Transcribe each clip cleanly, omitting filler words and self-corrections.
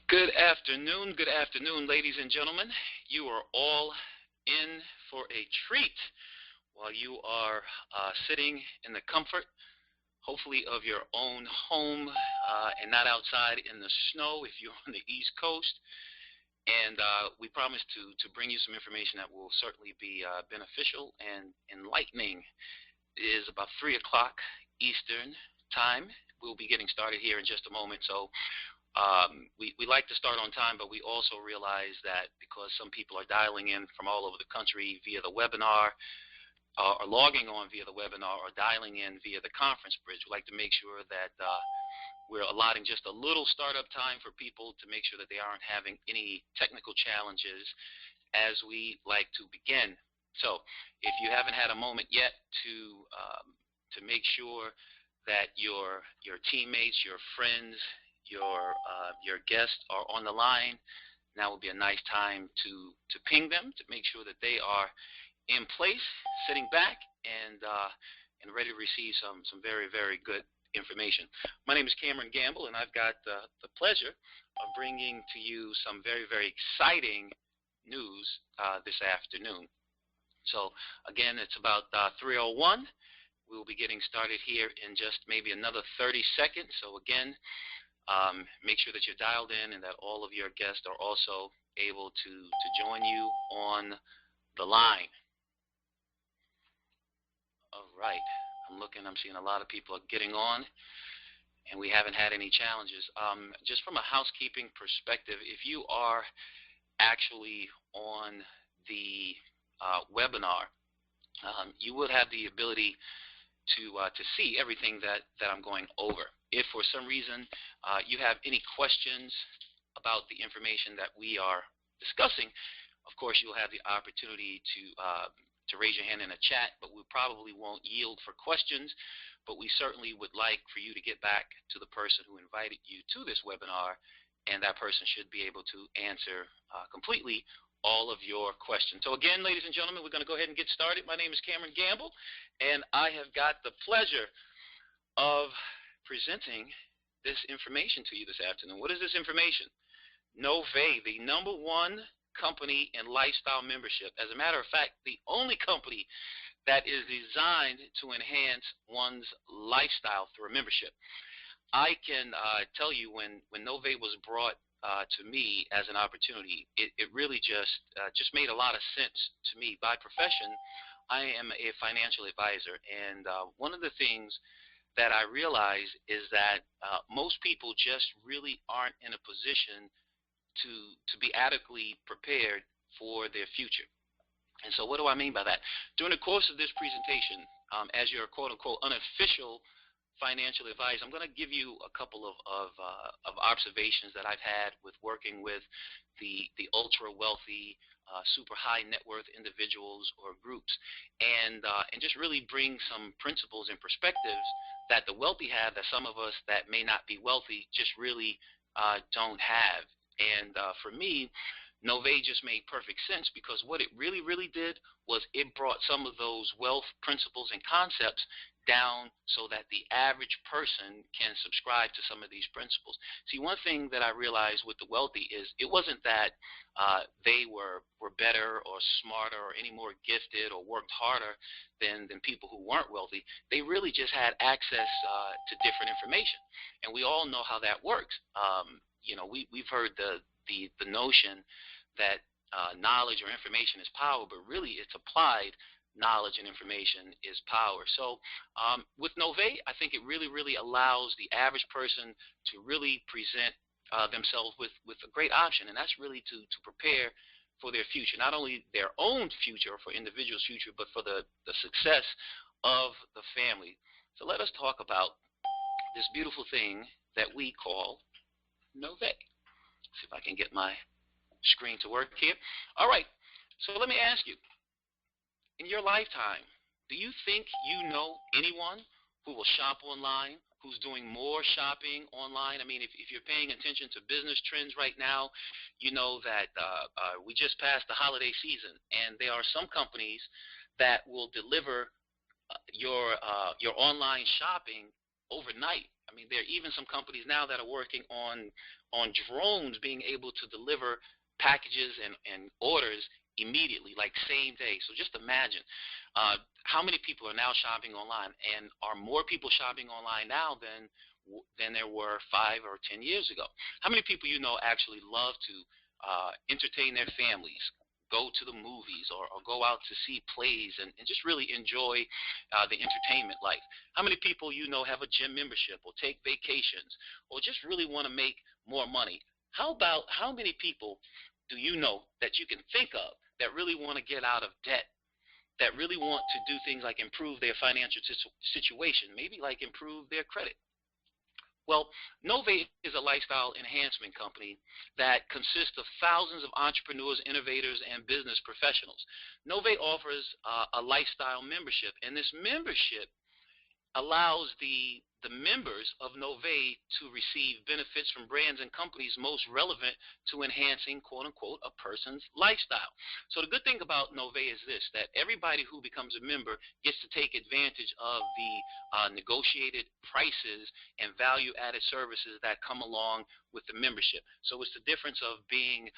Good afternoon, ladies and gentlemen. You are all in for a treat while you are sitting in the comfort, hopefully, of your own home and not outside in the snow if you're on the East Coast. And we promise to bring you some information that will certainly be beneficial and enlightening. It is about 3 o'clock Eastern time. We'll be getting started here in just a moment. So we like to start on time, but we also realize that because some people are dialing in from all over the country via the webinar, or logging on via the webinar, or dialing in via the conference bridge, we like to make sure that we're allotting just a little startup time for people to make sure that they aren't having any technical challenges as we like to begin. So if you haven't had a moment yet to make sure that your teammates, your friends, your guests are on the line, now would be a nice time to ping them, to make sure that they are in place, sitting back and ready to receive some very, very good information. My name is Cameron Gamble, and I've got the pleasure of bringing to you some very, very exciting news this afternoon. So again, it's about 3:01. We will be getting started here in just maybe another 30 seconds. So again, make sure that you're dialed in and that all of your guests are also able to join you on the line. All right. I'm seeing a lot of people are getting on, and we haven't had any challenges. Just from a housekeeping perspective, if you are actually on the webinar, you will have the ability to see everything that I'm going over. If for some reason you have any questions about the information that we are discussing, of course you'll have the opportunity to raise your hand in a chat, but we probably won't yield for questions. But we certainly would like for you to get back to the person who invited you to this webinar, and that person should be able to answer completely all of your questions. So again, ladies and gentlemen, we're going to go ahead and get started. My name is Cameron Gamble, and I have got the pleasure of presenting this information to you this afternoon. What is this information? Novae, the #1 company in lifestyle membership. As a matter of fact, the only company that is designed to enhance one's lifestyle through a membership. I can tell you when Novae was brought to me as an opportunity, it really just made a lot of sense to me. By profession, I am a financial advisor, and one of the things that I realize is that most people just really aren't in a position to be adequately prepared for their future. And so what do I mean by that? During the course of this presentation, as your quote-unquote unofficial financial advisor, I'm going to give you a couple of observations that I've had with working with the ultra-wealthy, super high net worth individuals or groups, and just really bring some principles and perspectives that the wealthy have that some of us that may not be wealthy just really don't have. And for me, Novae just made perfect sense, because what it really, really did was it brought some of those wealth principles and concepts down so that the average person can subscribe to some of these principles. See, one thing that I realized with the wealthy is it wasn't that they were better or smarter or any more gifted or worked harder than people who weren't wealthy. They really just had access to different information, and we all know how that works. You know, we've heard the notion that knowledge or information is power, but really it's applied knowledge and information is power. So with Novae, I think it really, really allows the average person to really present themselves with a great option, and that's really to prepare for their future, not only their own future or for individuals' future, but for the success of the family. So let us talk about this beautiful thing that we call Novae. See if I can get my screen to work here. All right, so let me ask you, in your lifetime, do you think you know anyone who will shop online, who's doing more shopping online? I mean, if you're paying attention to business trends right now, you know that we just passed the holiday season, and there are some companies that will deliver your online shopping overnight. I mean, there are even some companies now that are working on drones being able to deliver packages and orders immediately, like same day. So just imagine how many people are now shopping online, and are more people shopping online now than there were 5 or 10 years ago. How many people you know actually love to entertain their families, go to the movies, or go out to see plays, and just really enjoy the entertainment life? How many people you know have a gym membership, or take vacations, or just really want to make more money? How about how many people do you know that you can think of that really want to get out of debt, that really want to do things like improve their financial situation, maybe like improve their credit? Well, Novae is a lifestyle enhancement company that consists of thousands of entrepreneurs, innovators, and business professionals. Novae offers a lifestyle membership, and this membership allows the members of Novae to receive benefits from brands and companies most relevant to enhancing, quote unquote, a person's lifestyle. So the good thing about Novae is this, that everybody who becomes a member gets to take advantage of the negotiated prices and value added services that come along with the membership. So it's the difference of being,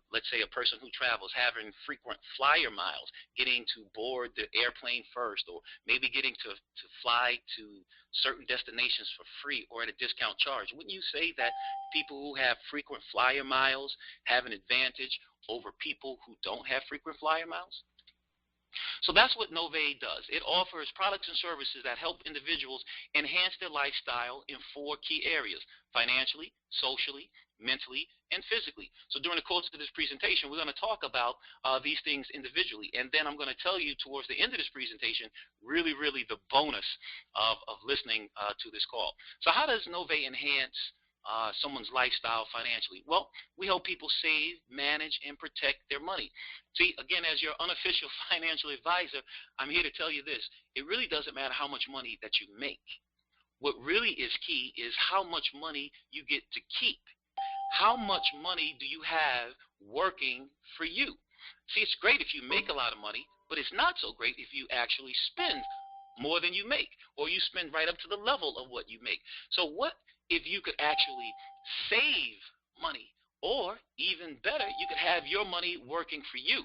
let's say, a person who travels, having frequent flyer miles, getting to board the airplane first, or maybe getting to fly to certain destinations for free or at a discount charge. Wouldn't you say that people who have frequent flyer miles have an advantage over people who don't have frequent flyer miles? So that's what Novae does. It offers products and services that help individuals enhance their lifestyle in 4 key areas: financially, socially, mentally, and physically. So during the course of this presentation, we're going to talk about these things individually. And then I'm going to tell you towards the end of this presentation, really, the bonus of listening to this call. So how does Novae enhance someone's lifestyle financially? Well, we help people save, manage, and protect their money. See, again, as your unofficial financial advisor, I'm here to tell you this. It really doesn't matter how much money that you make. What really is key is how much money you get to keep. How much money do you have working for you? See, it's great if you make a lot of money, but it's not so great if you actually spend more than you make, or you spend right up to the level of what you make. So what if you could actually save money, or even better, you could have your money working for you?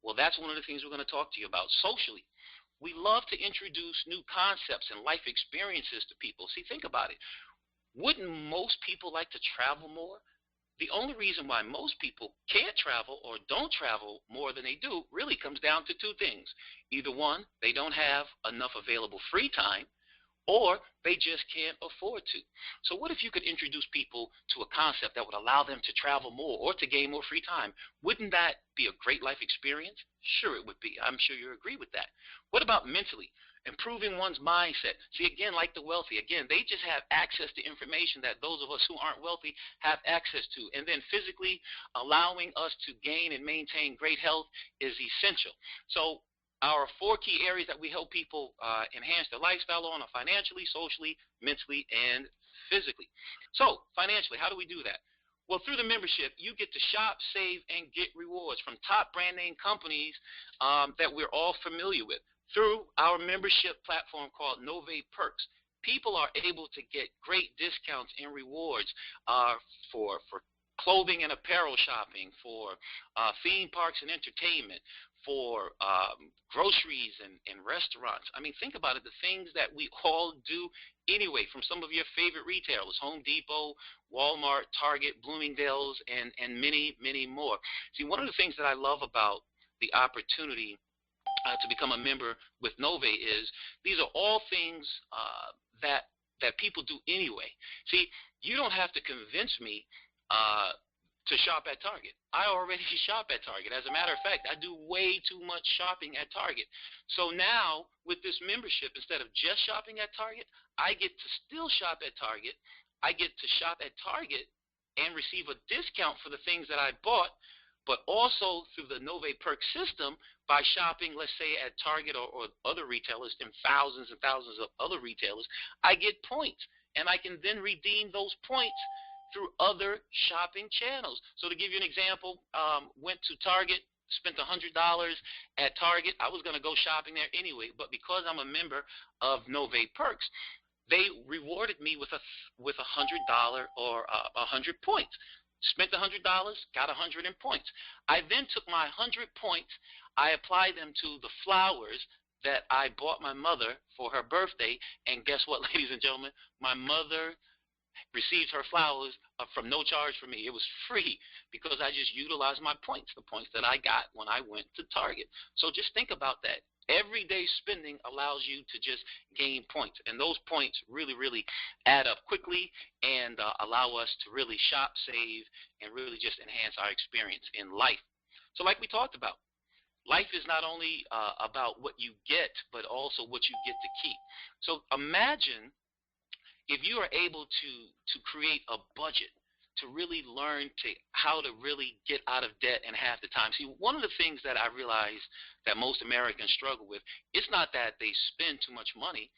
Well, that's one of the things we're going to talk to you about. Socially, we love to introduce new concepts and life experiences to people. See, think about it. Wouldn't most people like to travel more? The only reason why most people can't travel or don't travel more than they do really comes down to 2 things. Either one, they don't have enough available free time, or they just can't afford to. So what if you could introduce people to a concept that would allow them to travel more or to gain more free time? Wouldn't that be a great life experience? Sure it would be. I'm sure you agree with that. What about mentally? Improving one's mindset. See, again, like the wealthy, again, they just have access to information that those of us who aren't wealthy have access to. And then physically, allowing us to gain and maintain great health is essential. So our 4 key areas that we help people enhance their lifestyle on are financially, socially, mentally, and physically. So financially, how do we do that? Well, through the membership, you get to shop, save, and get rewards from top brand name companies that we're all familiar with. Through our membership platform called Novae Perks, people are able to get great discounts and rewards for clothing and apparel shopping, for theme parks and entertainment, for groceries and restaurants. I mean, think about it, the things that we all do anyway, from some of your favorite retailers: Home Depot, Walmart, Target, Bloomingdale's, and many, many more. See, one of the things that I love about the opportunity to become a member with Novae is these are all things that people do anyway. See, you don't have to convince me to shop at Target. I already shop at Target. As a matter of fact, I do way too much shopping at Target. So now, with this membership, instead of just shopping at Target, I get to still shop at Target. I get to shop at Target and receive a discount for the things that I bought, but also through the Novae Perk system, by shopping, let's say, at Target or other retailers and thousands of other retailers, I get points, and I can then redeem those points through other shopping channels. So to give you an example, went to Target, spent $100 at Target. I was going to go shopping there anyway, but because I'm a member of Novae Perks, They rewarded me with $100 or 100 points. Spent $100, got 100 in points. I then took my 100 points, I applied them to the flowers that I bought my mother for her birthday, and guess what, ladies and gentlemen? My mother received her flowers from no charge for me. It was free because I just utilized my points, the points that I got when I went to Target. So just think about that. Everyday spending allows you to just gain points, and those points really, really add up quickly and allow us to really shop, save, and really just enhance our experience in life. So, like we talked about, life is not only about what you get, but also what you get to keep. So, imagine if you are able to create a budget, to really learn to how to really get out of debt in half the time. See, one of the things that I realize that most Americans struggle with, it's not that they spend too much money,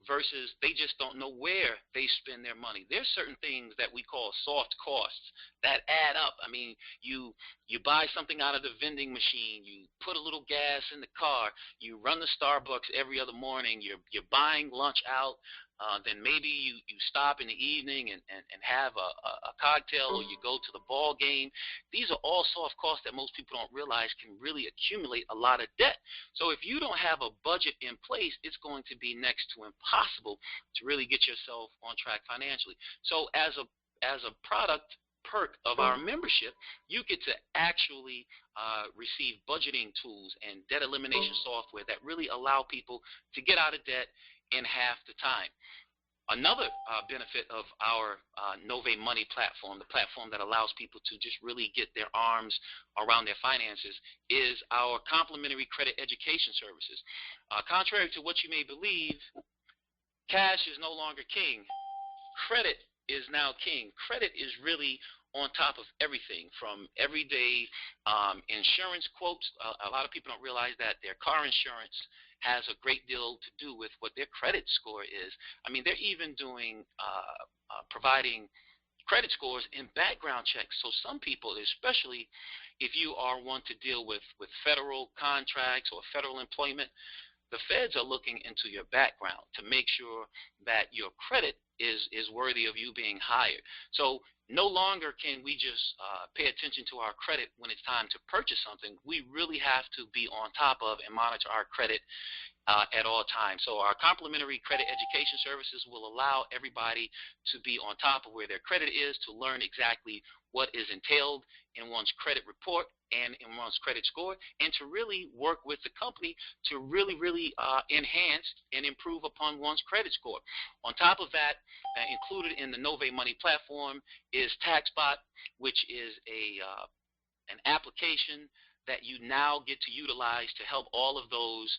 versus they just don't know where they spend their money. There's certain things that we call soft costs that add up. I mean, you buy something out of the vending machine, you put a little gas in the car, you run the Starbucks every other morning, you're buying lunch out, then maybe you stop in the evening and have a cocktail, or you go to the ball game. These are all soft costs that most people don't realize can really accumulate a lot of debt. So if you don't have a budget in place, it's going to be next to impossible to really get yourself on track financially. So as a product perk of our membership, you get to actually receive budgeting tools and debt elimination software that really allow people to get out of debt in half the time. Another benefit of our Novae Money platform, the platform that allows people to just really get their arms around their finances, is our complimentary credit education services. Contrary to what you may believe, cash is no longer king. Credit is now king. Credit is really on top of everything, from everyday insurance quotes. A lot of people don't realize that their car insurance has a great deal to do with what their credit score is. I mean, they're even doing providing credit scores in background checks. So some people, especially if you are one to deal with federal contracts or federal employment, the feds are looking into your background to make sure that your credit is worthy of you being hired. So no longer can we just pay attention to our credit when it's time to purchase something. We really have to be on top of and monitor our credit at all times. So our complimentary credit education services will allow everybody to be on top of where their credit is, to learn exactly what is entailed in one's credit report and in one's credit score, and to really work with the company to really, really enhance and improve upon one's credit score. On top of that, included in the Novae Money platform is TaxBot, which is an application that you now get to utilize to help all of those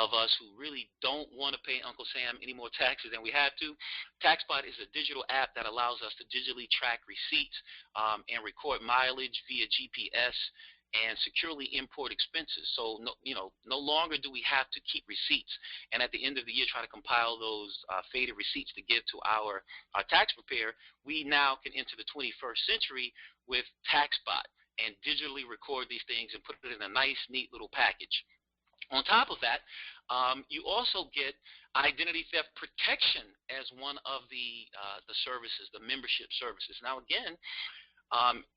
of us who really don't want to pay Uncle Sam any more taxes than we have to. TaxBot is a digital app that allows us to digitally track receipts and record mileage via GPS and securely import expenses. So no longer do we have to keep receipts, and at the end of the year try to compile those faded receipts to give to our tax preparer. We now can enter the 21st century with TaxBot and digitally record these things and put it in a nice, neat little package. On top of that, you also get identity theft protection as one of the services, the membership services. Now, again,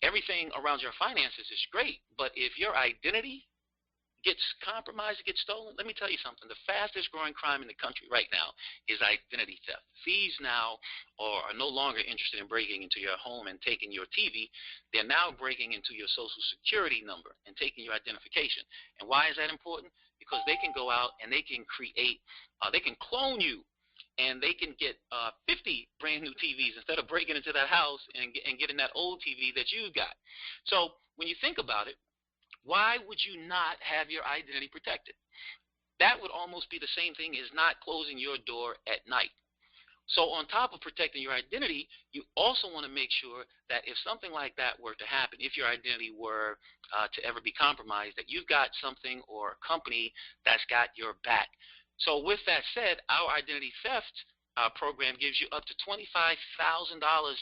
everything around your finances is great, but if your identity gets compromised, gets stolen, let me tell you something. The fastest growing crime in the country right now is identity theft. Thieves now are no longer interested in breaking into your home and taking your TV. They're now breaking into your social security number and taking your identification. And why is that important? Because they can go out and they can create, they can clone you, and they can get 50 brand new TVs instead of breaking into that house and getting that old TV that you got. So when you think about it, why would you not have your identity protected? That would almost be the same thing as not closing your door at night. So on top of protecting your identity, you also want to make sure that if something like that were to happen, if your identity were to ever be compromised, that you've got something or a company that's got your back. So with that said, our identity theft program gives you up to $25,000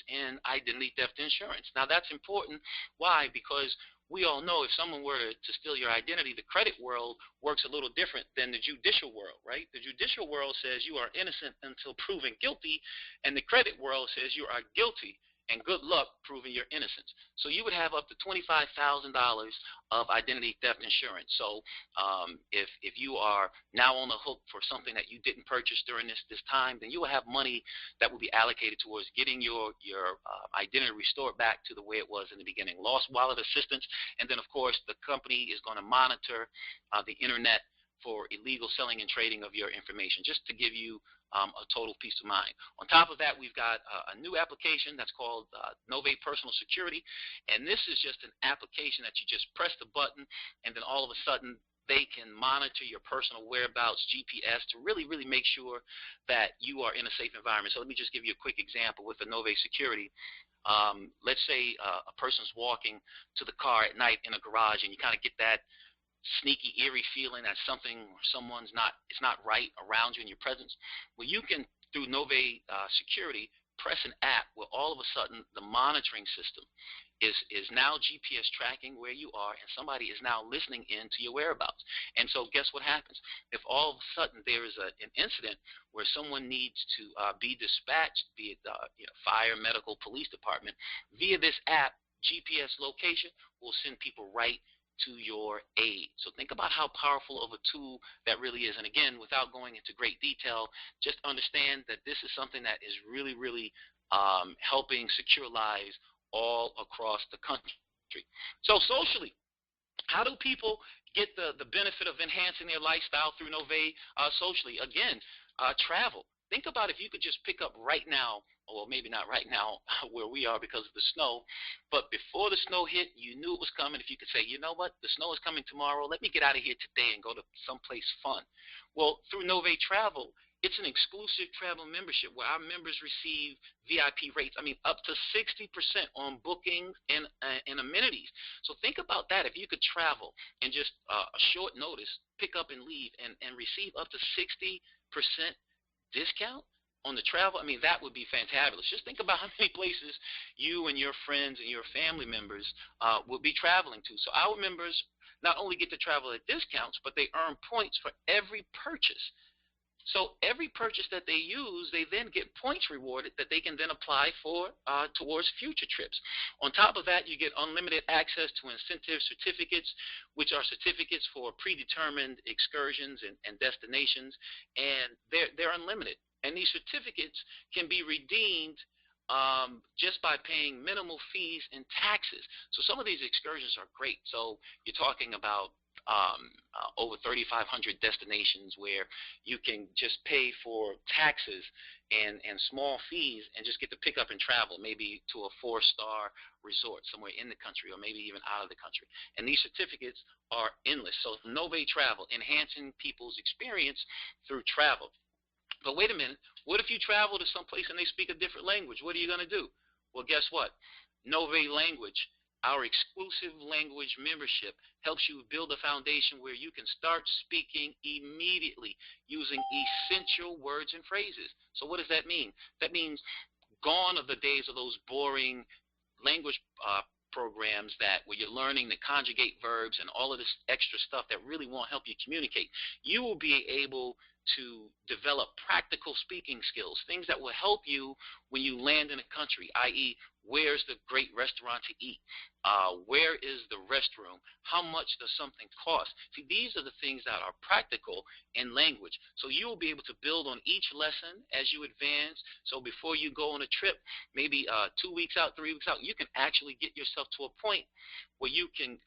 in identity theft insurance. Now that's important. Why? Because we all know if someone were to steal your identity, the credit world works a little different than the judicial world, right? The judicial world says you are innocent until proven guilty, and the credit world says you are guilty, and good luck proving your innocence. So you would have up to $25,000 of identity theft insurance. So if you are now on the hook for something that you didn't purchase during this time, then you will have money that will be allocated towards getting your identity restored back to the way it was in the beginning. Lost wallet assistance, and then of course the company is going to monitor the internet for illegal selling and trading of your information, just to give you a total peace of mind. On top of that, we've got a new application that's called Novae Personal Security, and this is just an application that you just press the button, and then all of a sudden they can monitor your personal whereabouts, GPS, to really make sure that you are in a safe environment. So let me just give you a quick example with the Novae Security. Let's say a person's walking to the car at night in a garage, and you kind of get that sneaky, eerie feeling that something or someone's it's not right around you in your presence. Well, you can, through Novae Security, press an app where all of a sudden the monitoring system is now GPS tracking where you are, and somebody is now listening in to your whereabouts. And so guess what happens? If all of a sudden there is an incident where someone needs to be dispatched, be it fire, medical, police department, via this app, GPS location will send people right to your aid. So think about how powerful of a tool that really is. And again, without going into great detail, just understand that this is something that is really helping secure lives all across the country. So socially, how do people get the benefit of enhancing their lifestyle through Novae socially? Again, travel. Think about if you could just pick up right now, or maybe not right now where we are because of the snow, but before the snow hit, you knew it was coming. If you could say, you know what, the snow is coming tomorrow, let me get out of here today and go to someplace fun. Well, through Novae Travel, it's an exclusive travel membership where our members receive VIP rates. I mean, up to 60% on bookings and amenities. So think about that. If you could travel and just a short notice, pick up and leave and receive up to 60% discount on the travel, I mean, that would be fantabulous. Just think about how many places you and your friends and your family members will be traveling to. So our members not only get to travel at discounts, but they earn points for every purchase. So every purchase that they use, they then get points rewarded that they can then apply for towards future trips. On top of that, you get unlimited access to incentive certificates, which are certificates for predetermined excursions and destinations, and they're unlimited. And these certificates can be redeemed just by paying minimal fees and taxes. So some of these excursions are great. So you're talking about over 3,500 destinations where you can just pay for taxes and small fees and just get to pick up and travel, maybe to a 4-star resort somewhere in the country or maybe even out of the country. And these certificates are endless. So Novae Travel, enhancing people's experience through travel. But wait a minute, what if you travel to someplace and they speak a different language? What are you going to do? Well, guess what? Novae Language, our exclusive language membership, helps you build a foundation where you can start speaking immediately using essential words and phrases. So what does that mean? That means gone are the days of those boring language programs where you're learning to conjugate verbs and all of this extra stuff that really won't help you communicate. You will be able to develop practical speaking skills, things that will help you when you land in a country, i.e., where's the great restaurant to eat? Where is the restroom? How much does something cost? See, these are the things that are practical in language. So you will be able to build on each lesson as you advance. So before you go on a trip, maybe 2 weeks out, 3 weeks out, you can actually get yourself to a point where you can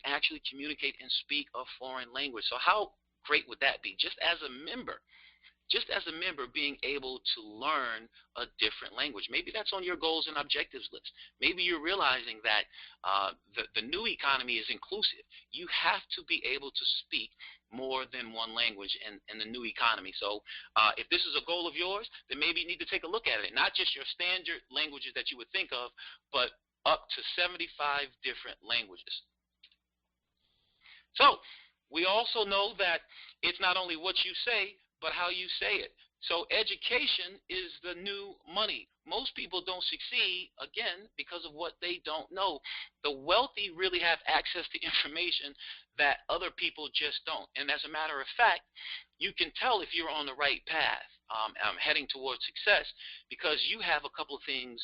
actually communicate and speak a foreign language. So how great would that be? Just as a member, being able to learn a different language. Maybe that's on your goals and objectives list. Maybe you're realizing that the new economy is inclusive. You have to be able to speak more than one language in the new economy. So if this is a goal of yours, then maybe you need to take a look at it. Not just your standard languages that you would think of, but up to 75 different languages. So we also know that it's not only what you say, but how you say it. So education is the new money. Most people don't succeed, again, because of what they don't know. The wealthy really have access to information that other people just don't. And as a matter of fact, you can tell if you're on the right path, heading towards success, because you have a couple of things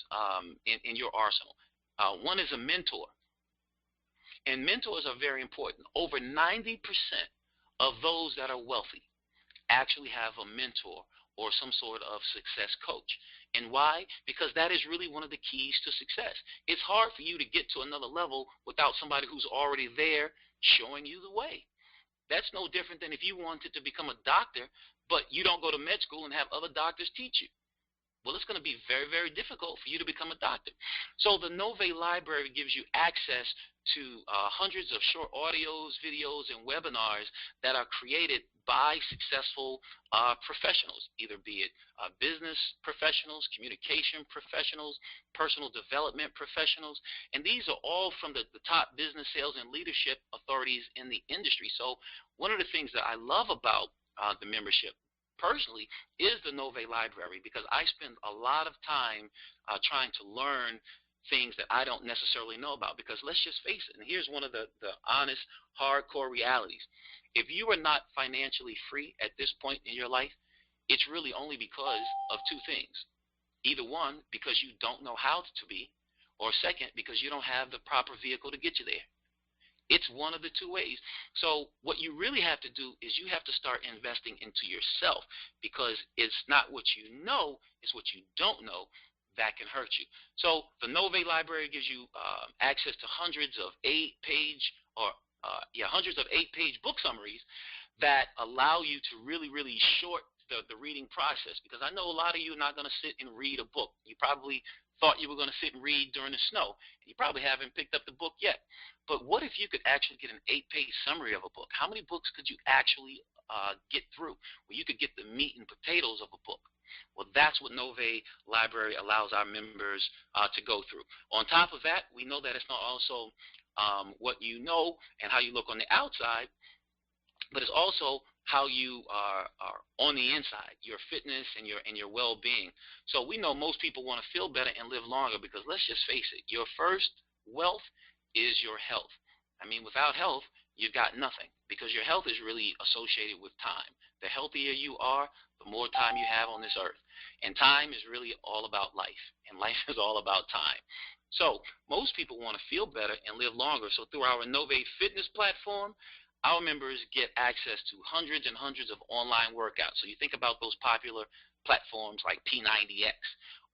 in your arsenal. One is a mentor, and mentors are very important. Over 90% of those that are wealthy actually have a mentor or some sort of success coach. And why? Because that is really one of the keys to success. It's hard for you to get to another level without somebody who's already there showing you the way. That's no different than if you wanted to become a doctor, but you don't go to med school and have other doctors teach you. Well, it's going to be very, very difficult for you to become a doctor. So the Novae library gives you access to hundreds of short audios, videos, and webinars that are created by successful professionals, either be it business professionals, communication professionals, personal development professionals, and these are all from the top business, sales, and leadership authorities in the industry. So one of the things that I love about the membership personally is the Novae library, because I spend a lot of time trying to learn things that I don't necessarily know about. Because let's just face it, and here's one of the honest, hardcore realities. If you are not financially free at this point in your life, it's really only because of two things. Either one, because you don't know how to be, or second, because you don't have the proper vehicle to get you there. It's one of the two ways. So what you really have to do is you have to start investing into yourself, because it's not what you know, it's what you don't know that can hurt you. So the Novae library gives you access to hundreds of hundreds of 8-page book summaries that allow you to really, really short the reading process, because I know a lot of you are not going to sit and read a book. You probably thought you were going to sit and read during the snow. You probably haven't picked up the book yet. But what if you could actually get an 8-page summary of a book? How many books could you actually get through, where you could get the meat and potatoes of a book? Well, that's what Novae Library allows our members to go through. On top of that, we know that it's not also what you know and how you look on the outside, but it's also how you are on the inside, your fitness and your well-being. So we know most people want to feel better and live longer, because let's just face it, your first wealth is your health. I mean, without health, you've got nothing, because your health is really associated with time. The healthier you are, the more time you have on this earth. And time is really all about life, and life is all about time. So most people want to feel better and live longer. So through our Novae fitness platform, our members get access to hundreds and hundreds of online workouts. So you think about those popular platforms like P90X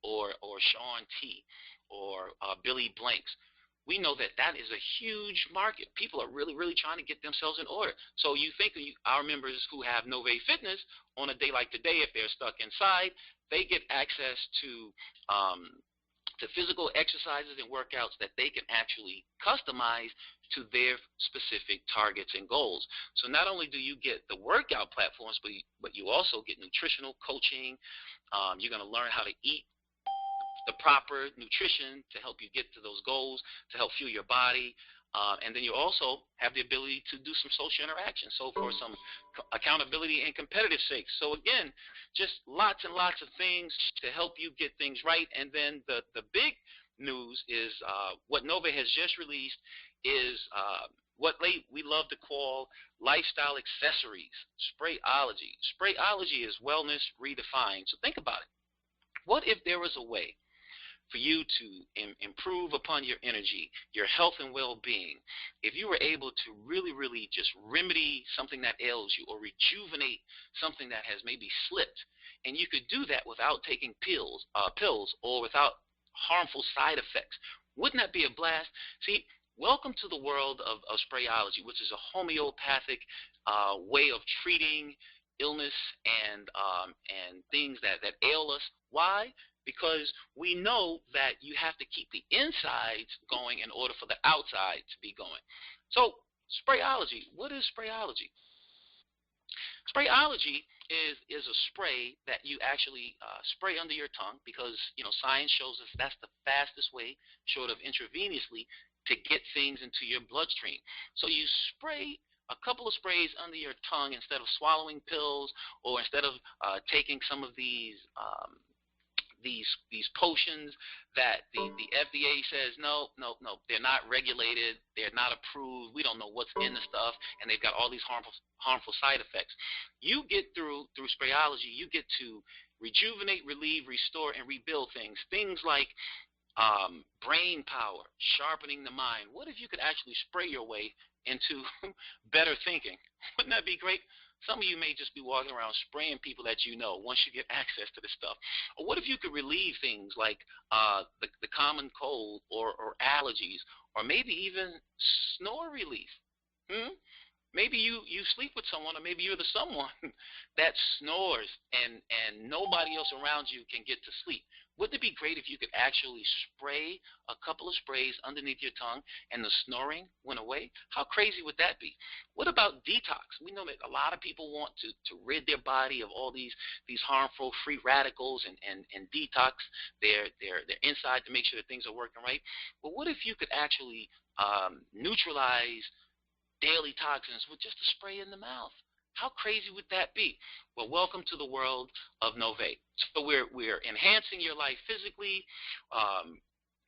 or Sean T or Billy Blanks. We know that that is a huge market. People are really, really trying to get themselves in order. So you think of our members who have Novae Fitness, on a day like today, if they're stuck inside, they get access to physical exercises and workouts that they can actually customize to their specific targets and goals. So not only do you get the workout platforms, but you also get nutritional coaching. You're going to learn how to eat the proper nutrition to help you get to those goals, to help fuel your body. And then you also have the ability to do some social interaction, so for some accountability and competitive sake. So again, just lots and lots of things to help you get things right. And then the big news is what Novae has just released is what we love to call lifestyle accessories, Sprayology. Sprayology is wellness redefined. So think about it. What if there was a way for you to improve upon your energy, your health and well-being, if you were able to really, really just remedy something that ails you or rejuvenate something that has maybe slipped, and you could do that without taking pills or without harmful side effects? Wouldn't that be a blast? See, welcome to the world of Sprayology, which is a homeopathic way of treating illness and things that ail us. Why? Because we know that you have to keep the insides going in order for the outside to be going. So Sprayology, what is Sprayology? Sprayology is a spray that you actually spray under your tongue, because science shows us that's the fastest way, short of intravenously, to get things into your bloodstream. So you spray A couple of sprays under your tongue instead of swallowing pills, or instead of taking some of these potions that the FDA says no, no, no, they're not regulated, they're not approved, we don't know what's in the stuff, and they've got all these harmful side effects. You get through sprayology, you get to rejuvenate, relieve, restore, and rebuild things like brain power, sharpening the mind. What if you could actually spray your way into better thinking? Wouldn't that be great? Some of you may just be walking around spraying people that you know once you get access to this stuff. Or what if you could relieve things like the common cold or allergies, or maybe even snore relief? Maybe you sleep with someone, or maybe you're the someone that snores, and nobody else around you can get to sleep. Wouldn't it be great if you could actually spray a couple of sprays underneath your tongue and the snoring went away? How crazy would that be? What about detox? We know that a lot of people want to rid their body of all these harmful free radicals and detox their inside to make sure that things are working right. But what if you could actually neutralize daily toxins with just a spray in the mouth? How crazy would that be? Well, welcome to the world of Novae. So we're enhancing your life physically,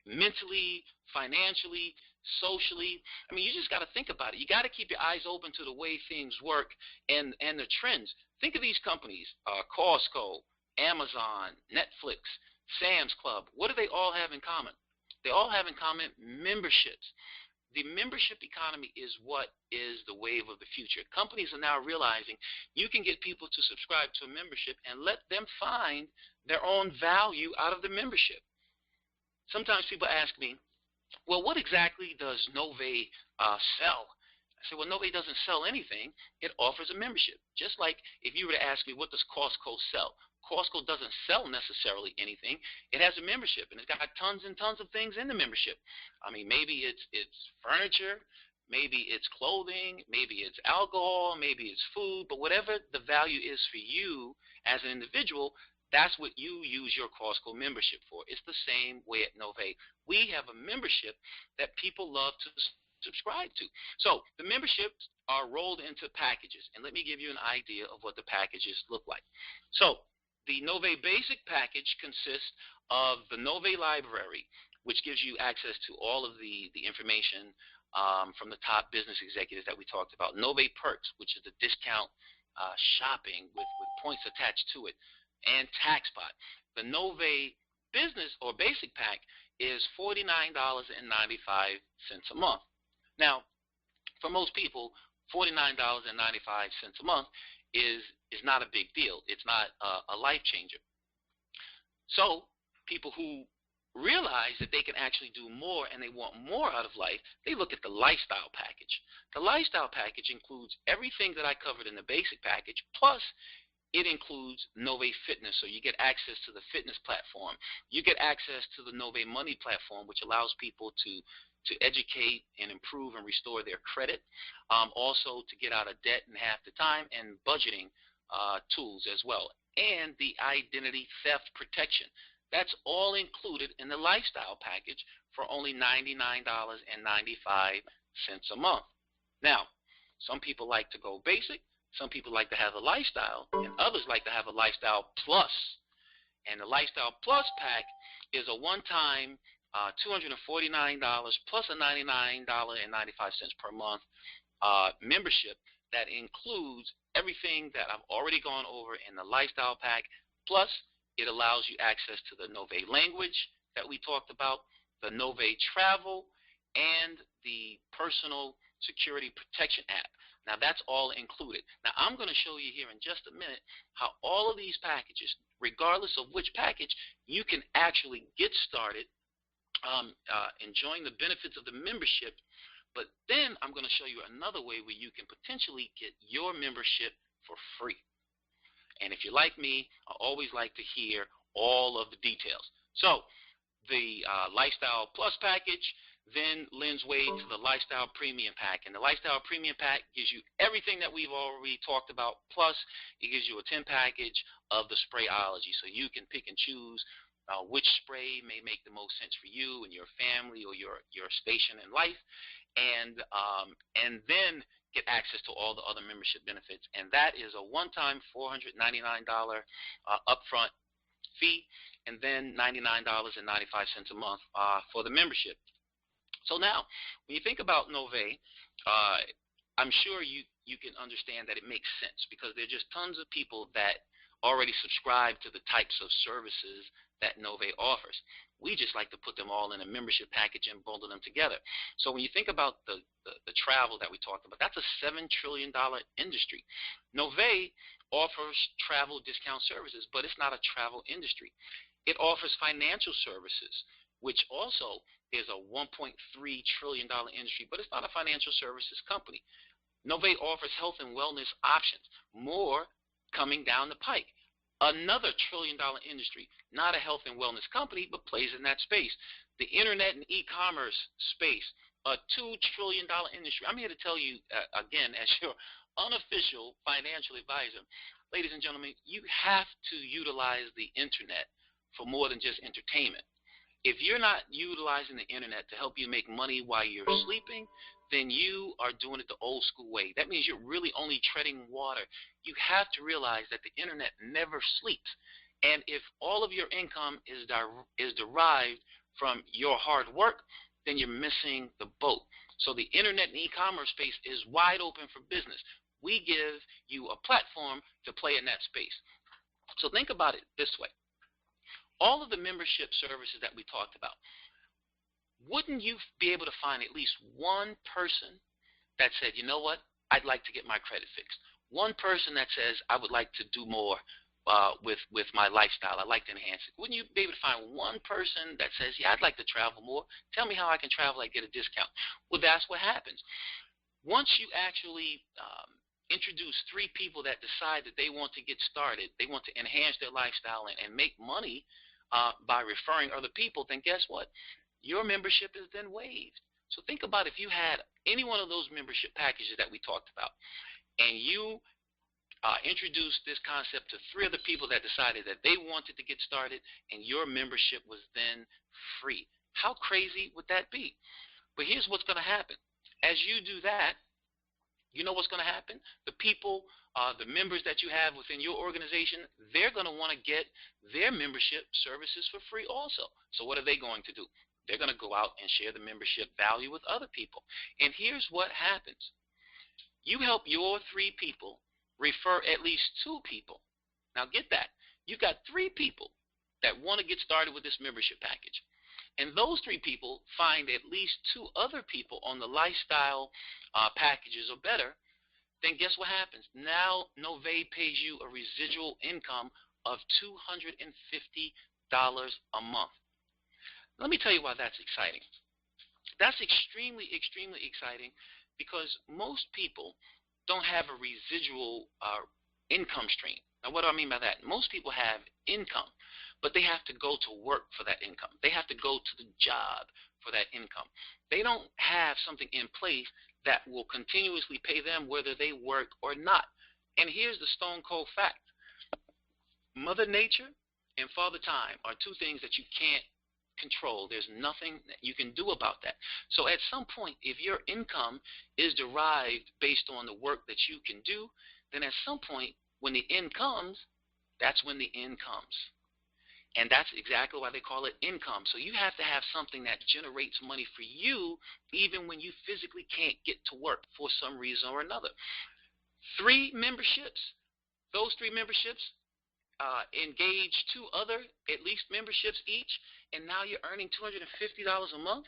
mentally, financially, socially. I mean, you just got to think about it. You got to keep your eyes open to the way things work and the trends. Think of these companies: Costco, Amazon, Netflix, Sam's Club. What do they all have in common? They all have in common memberships. The membership economy is what is the wave of the future. Companies are now realizing you can get people to subscribe to a membership and let them find their own value out of the membership. Sometimes people ask me, well, what exactly does Novae sell? I say, well, Novae doesn't sell anything. It offers a membership. Just like if you were to ask me, what does Costco sell? Costco doesn't sell necessarily anything. It has a membership, and it's got tons and tons of things in the membership. I mean, maybe it's furniture, maybe it's clothing, maybe it's alcohol, maybe it's food, but whatever the value is for you as an individual, that's what you use your Costco membership for. It's the same way at Novae. We have a membership that people love to subscribe to. So the memberships are rolled into packages, and let me give you an idea of what the packages look like. So the Novae Basic package consists of the Novae Library, which gives you access to all of the information from the top business executives that we talked about. Novae Perks, which is the discount shopping with points attached to it, and TaxBot. The Novae Business or Basic pack is $49.95 a month. Now, for most people, $49.95 a month is not a big deal. It's not a life changer. So people who realize that they can actually do more and they want more out of life, they look at the lifestyle package. The lifestyle package includes everything that I covered in the basic package, plus it includes Novae Fitness, so you get access to the fitness platform. You get access to the Novae Money platform, which allows people to educate and improve and restore their credit, also to get out of debt in half the time, and budgeting tools as well, and the identity theft protection. That's all included in the lifestyle package for only $99.95 a month. Now, some people like to go basic, some people like to have a lifestyle, and others like to have a lifestyle plus. And the lifestyle plus pack is a one-time $249 plus a $99.95 per month membership that includes everything that I've already gone over in the lifestyle pack, plus it allows you access to the Novae language that we talked about, the Novae travel, and the personal security protection app. Now, that's all included. Now, I'm going to show you here in just a minute how all of these packages, regardless of which package, you can actually get started enjoying the benefits of the membership. But then I'm going to show you another way where you can potentially get your membership for free. And if you're like me, I always like to hear all of the details. So the Lifestyle Plus package then lends way to the Lifestyle Premium pack. And the Lifestyle Premium pack gives you everything that we've already talked about, plus it gives you a 10 package of the sprayology. So you can pick and choose which spray may make the most sense for you and your family or your station in life. And then get access to all the other membership benefits. And that is a one-time $499 upfront fee, and then $99.95 a month for the membership. So now, when you think about Novae, I'm sure you can understand that it makes sense, because there are just tons of people that already subscribe to the types of services that Novae offers. We just like to put them all in a membership package and bundle them together. So when you think about the travel that we talked about, that's a $7 trillion industry. Novae offers travel discount services, but it's not a travel industry. It offers financial services, which also is a $1.3 trillion industry, but it's not a financial services company. Novae offers health and wellness options, more coming down the pike. Another $1 trillion industry, not a health and wellness company, but plays in that space. The internet and e-commerce space, a $2 trillion industry. I'm here to tell you, again, as your unofficial financial advisor, ladies and gentlemen, you have to utilize the internet for more than just entertainment. If you're not utilizing the internet to help you make money while you're sleeping, then you are doing it the old school way. That means you're really only treading water. You have to realize that the internet never sleeps. And if all of your income is derived from your hard work, then you're missing the boat. So the internet and e-commerce space is wide open for business. We give you a platform to play in that space. So think about it this way. All of the membership services that we talked about, wouldn't you be able to find at least one person that said, you know what, I'd like to get my credit fixed? One person that says, I would like to do more with my lifestyle. I'd like to enhance it. Wouldn't you be able to find one person that says, yeah, I'd like to travel more. Tell me how I can travel. I get a discount. Well, that's what happens. Once you actually introduce 3 people that decide that they want to get started, they want to enhance their lifestyle and make money by referring other people, then guess what? Your membership is then waived. So think about if you had any one of those membership packages that we talked about, and you introduced this concept to 3 other people that decided that they wanted to get started, and your membership was then free. How crazy would that be? But here's what's going to happen. As you do that, you know what's going to happen? The people, the members that you have within your organization, they're going to want to get their membership services for free also. So what are they going to do? They're going to go out and share the membership value with other people. And here's what happens. You help your 3 people refer at least 2 people. Now get that. You've got 3 people that want to get started with this membership package. And those 3 people find at least 2 other people on the lifestyle packages or better, then guess what happens? Now Novae pays you a residual income of $250 a month. Let me tell you why that's exciting. That's extremely, extremely exciting, because most people don't have a residual income stream. Now, what do I mean by that? Most people have income, but they have to go to work for that income. They have to go to the job for that income. They don't have something in place that will continuously pay them whether they work or not. And here's the stone cold fact. Mother Nature and Father Time are 2 things that you can't control. There's nothing that you can do about that. So at some point, if your income is derived based on the work that you can do, then at some point when the end comes, that's when the end comes. And that's exactly why they call it income. So you have to have something that generates money for you even when you physically can't get to work for some reason or another. 3 memberships. Those 3 memberships engage 2 other at least memberships each, and now you're earning $250 a month.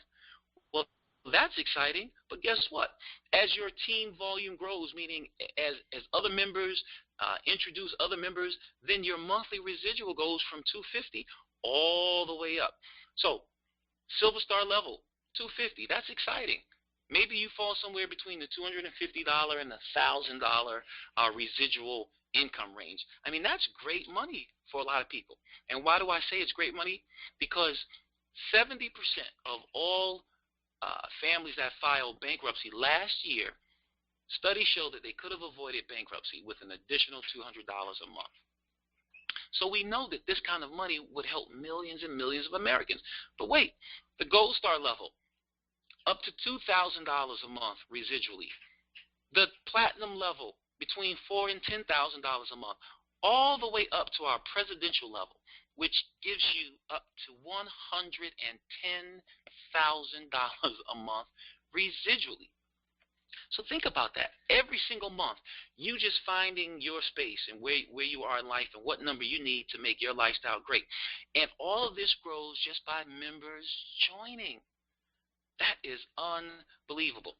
Well, that's exciting, but guess what? As your team volume grows, meaning as other members introduce other members, then your monthly residual goes from $250 all the way up. So Silver Star level, $250, that's exciting. Maybe you fall somewhere between the $250 and the $1,000 residual income range. I mean, that's great money for a lot of people. And why do I say it's great money? Because 70% of all families that filed bankruptcy last year, studies show that they could have avoided bankruptcy with an additional $200 a month. So we know that this kind of money would help millions and millions of Americans. But wait, the Gold Star level, up to $2,000 a month residually. The platinum level between $4,000 and $10,000 a month, all the way up to our presidential level, which gives you up to $110,000 a month residually. So think about that. Every single month, you just finding your space and where you are in life and what number you need to make your lifestyle great. And all of this grows just by members joining. That is unbelievable.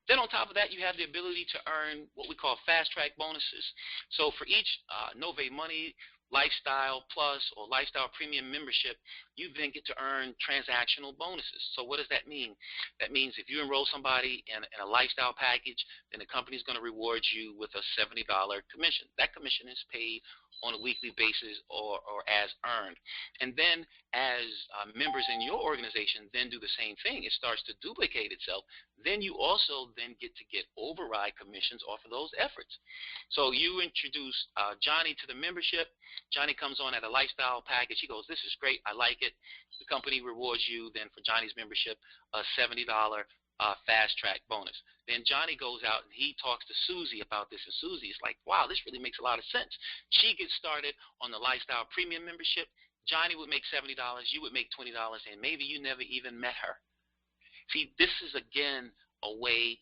Then on top of that, you have the ability to earn what we call fast track bonuses. So for each Novae Money Lifestyle Plus or Lifestyle Premium membership, you then get to earn transactional bonuses. So what does that mean? That means if you enroll somebody in a lifestyle package, then the company is going to reward you with a $70 commission. That commission is paid on a weekly basis or as earned. And then as members in your organization then do the same thing, it starts to duplicate itself. Then you also then get to get override commissions off of those efforts. So you introduce Johnny to the membership. Johnny comes on at a lifestyle package. He goes, this is great. I like it. The company rewards you then for Johnny's membership a $70 fast track bonus. Then Johnny goes out and he talks to Susie about this, and Susie is like, wow, this really makes a lot of sense. She gets started on the lifestyle premium membership. Johnny would make $70, you would make $20, and maybe you never even met her. See, this is again a way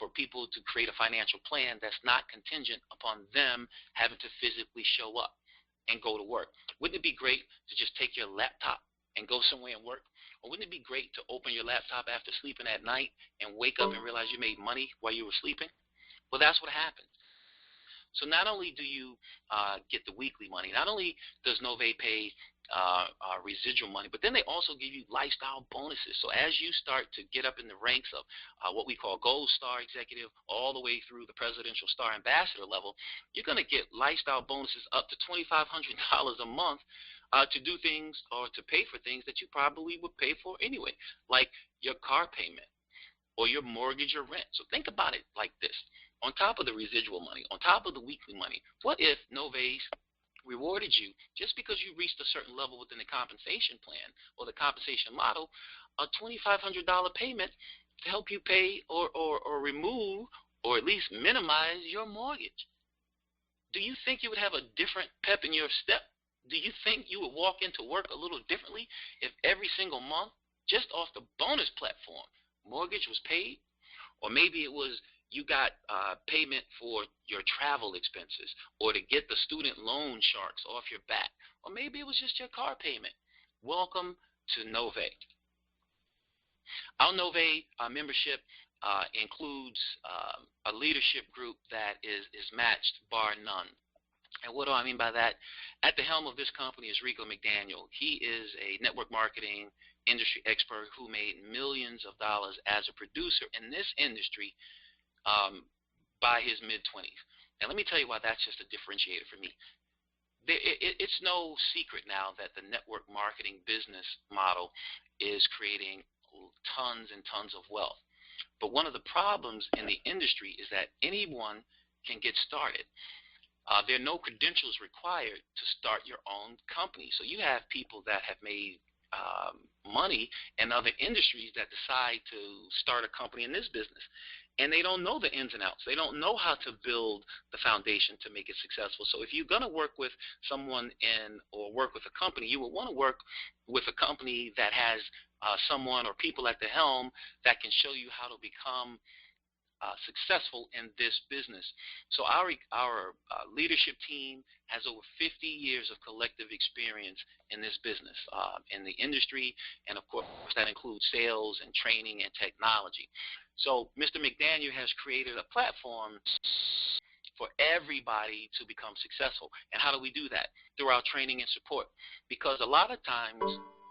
for people to create a financial plan that's not contingent upon them having to physically show up and go to work. Wouldn't it be great to just take your laptop and go somewhere and work? Or wouldn't it be great to open your laptop after sleeping at night and wake up and realize you made money while you were sleeping? Well, that's what happens. So not only do you get the weekly money, not only does Novae pay residual money, but then they also give you lifestyle bonuses. So as you start to get up in the ranks of what we call Gold Star Executive all the way through the Presidential Star Ambassador level, you're going to get lifestyle bonuses up to $2,500 a month to do things or to pay for things that you probably would pay for anyway, like your car payment or your mortgage or rent. So think about it like this. On top of the residual money, on top of the weekly money, what if Novae rewarded you just because you reached a certain level within the compensation plan or the compensation model, a $2,500 payment to help you pay or remove or at least minimize your mortgage? Do you think you would have a different pep in your step? Do you think you would walk into work a little differently if every single month, just off the bonus platform, mortgage was paid? Or maybe it was you got payment for your travel expenses or to get the student loan sharks off your back. Or maybe it was just your car payment. Welcome to Novae. Our Novae membership includes a leadership group that is matched bar none. And what do I mean by that? At the helm of this company is Rico McDaniel. He is a network marketing industry expert who made millions of dollars as a producer in this industry by his mid-20s. And let me tell you why that's just a differentiator for me. It's no secret now that the network marketing business model is creating tons and tons of wealth. But one of the problems in the industry is that anyone can get started. There are no credentials required to start your own company. So you have people that have made money in other industries that decide to start a company in this business. And they don't know the ins and outs. They don't know how to build the foundation to make it successful. So if you're going to work with someone or work with a company, you will want to work with a company that has someone or people at the helm that can show you how to become successful in this business. So our leadership team has over 50 years of collective experience in this business, in the industry, and of course that includes sales and training and technology. So Mr. McDaniel has created a platform for everybody to become successful. And how do we do that? Through our training and support. Because a lot of times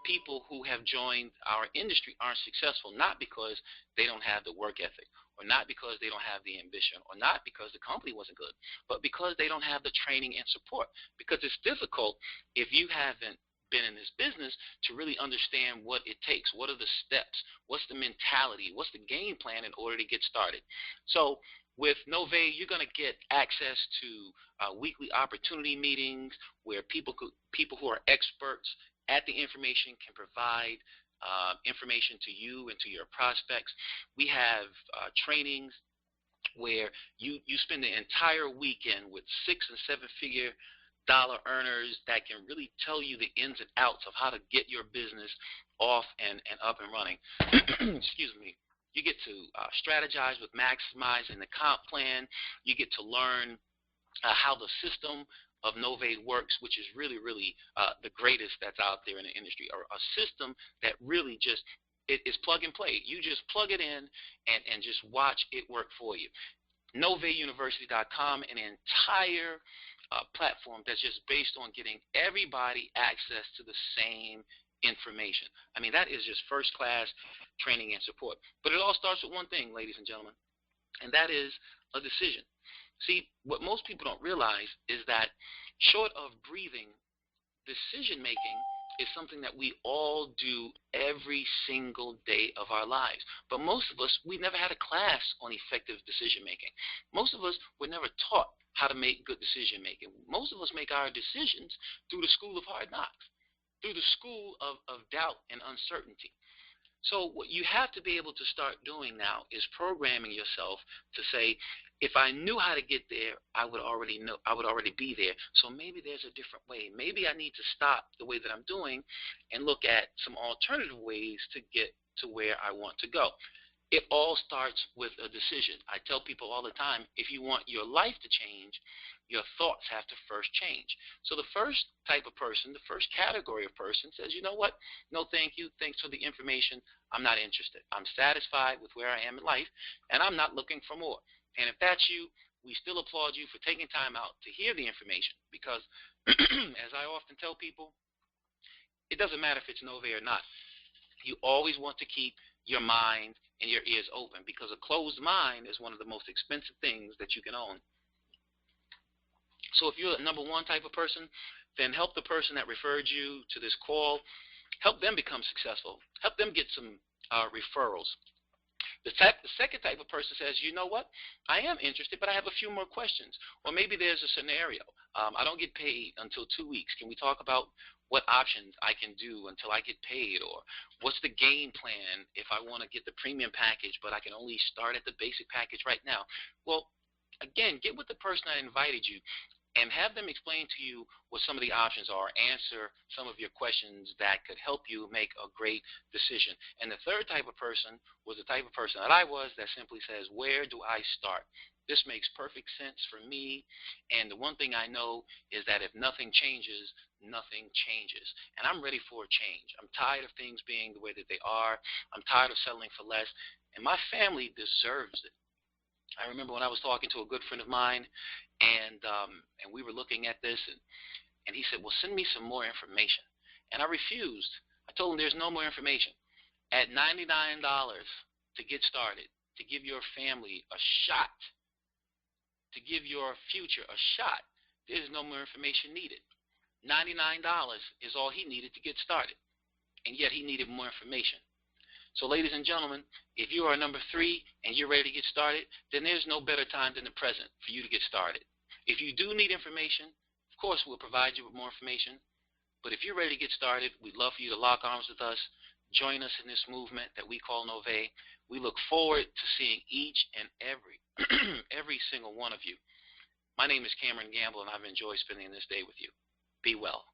people who have joined our industry aren't successful, not because they don't have the work ethic, or not because they don't have the ambition, or not because the company wasn't good, but because they don't have the training and support. Because it's difficult if you haven't been in this business to really understand what it takes. What are the steps? What's the mentality? What's the game plan in order to get started? So with Novae, you're going to get access to weekly opportunity meetings where people who are experts at the information can provide information to you and to your prospects. We have trainings where you spend the entire weekend with 6 and 7 figure dollar earners that can really tell you the ins and outs of how to get your business off and up and running. Excuse me. You get to strategize with maximizing the comp plan. You get to learn how the system of Novae works, which is really, really the greatest that's out there in the industry, or a system that really just it is plug and play. You just plug it in and just watch it work for you. NovaeUniversity.com, an entire platform that's just based on getting everybody access to the same information. I mean, that is just first class training and support. But it all starts with one thing, ladies and gentlemen, and that is a decision. See, what most people don't realize is that short of breathing, decision making is something that we all do every single day of our lives. But most of us, we never had a class on effective decision making. Most of us were never taught how to make good decision making. Most of us make our decisions through the school of hard knocks, through the school of doubt and uncertainty. So what you have to be able to start doing now is programming yourself to say, if I knew how to get there, I would already be there. So maybe there's a different way. Maybe I need to stop the way that I'm doing and look at some alternative ways to get to where I want to go. It all starts with a decision. I tell people all the time, if you want your life to change, your thoughts have to first change. So the first type of person, the first category of person says, you know what? No, thank you. Thanks for the information. I'm not interested. I'm satisfied with where I am in life, and I'm not looking for more. And if that's you, we still applaud you for taking time out to hear the information, because as I often tell people, it doesn't matter if it's Novae or not. You always want to keep your mind and your ears open, because a closed mind is one of the most expensive things that you can own. So if you're a number one type of person, then help the person that referred you to this call. Help them become successful. Help them get some referrals. The second type of person says, you know what, I am interested, but I have a few more questions. Or maybe there's a scenario. I don't get paid until 2 weeks. Can we talk about what options I can do until I get paid? Or what's the game plan if I want to get the premium package, but I can only start at the basic package right now? Well, again, get with the person that invited you and have them explain to you what some of the options are, answer some of your questions that could help you make a great decision. And the third type of person was the type of person that I was, that simply says, where do I start? This makes perfect sense for me, and the one thing I know is that if nothing changes, nothing changes. And I'm ready for a change. I'm tired of things being the way that they are. I'm tired of settling for less, and my family deserves it. I remember when I was talking to a good friend of mine, and we were looking at this, and he said, well, send me some more information. And I refused. I told him there's no more information. At $99 to get started, to give your family a shot, to give your future a shot, there's no more information needed. $99 is all he needed to get started, and yet he needed more information. So ladies and gentlemen, if you are number 3 and you're ready to get started, then there's no better time than the present for you to get started. If you do need information, of course we'll provide you with more information. But if you're ready to get started, we'd love for you to lock arms with us. Join us in this movement that we call Novae. We look forward to seeing each and every single one of you. My name is Cameron Gamble, and I've enjoyed spending this day with you. Be well.